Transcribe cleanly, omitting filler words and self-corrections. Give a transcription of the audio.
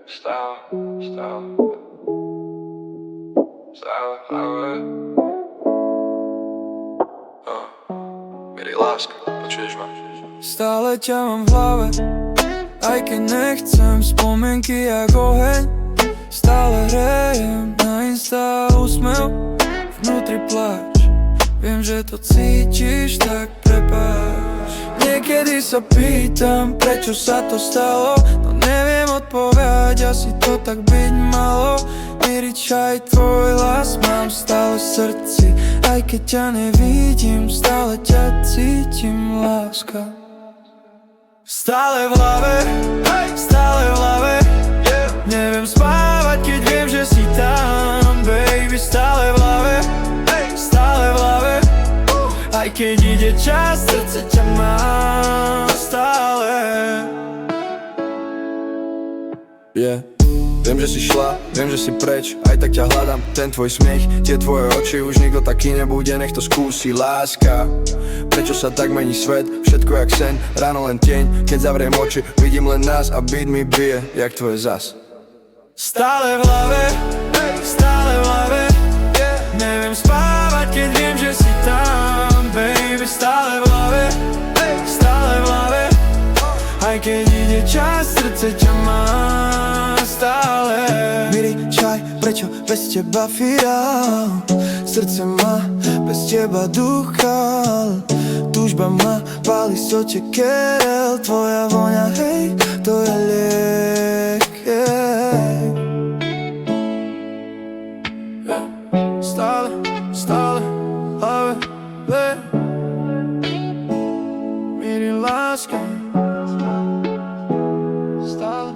Style, highway. Milý láska, počuješ ma? Stále ťa mám v hlave, aj keď nechcem, spomienky jak oheň. Stále hrejem na Insta úsmev, vnútri pláč. Viem, že to cítiš, tak prepáč. Niekedy sa pýtam, prečo sa to stalo, no neviem odpovedať, asi to tak byť malo. Mirič, aj tvoj hlas mám stále v srdci, aj keď ťa nevidím, stále ťa cítim, láska. Stále v hlave, stále v hlave, neviem spávať, keď viem, že si tam, baby. Stále v hlave, stále v hlave, aj keď ide čas, srdce ťa má stále. Viem, že si šla, viem, že si preč, aj tak ťa hľadám. Ten tvoj smiech, tie tvoje oči, už nikto taký nebude, nech to skúsi, láska. Prečo sa tak mení svet, všetko jak sen, ráno len tieň. Keď zavriem oči, vidím len nás a beat mi bije, jak tvoje zas. Stále v hlave, neviem spávať, keď viem, že si tam, baby. Stále v hlave, aj keď ide čas, srdce ťa má stále. Miri, čaj, prečo bez teba firál? Srdce má bez teba dúchal. Túžba ma páli soče kerel. Tvoja voňa, hej, to je liek, yeah. Stále, hlave, Miri, láska. Stále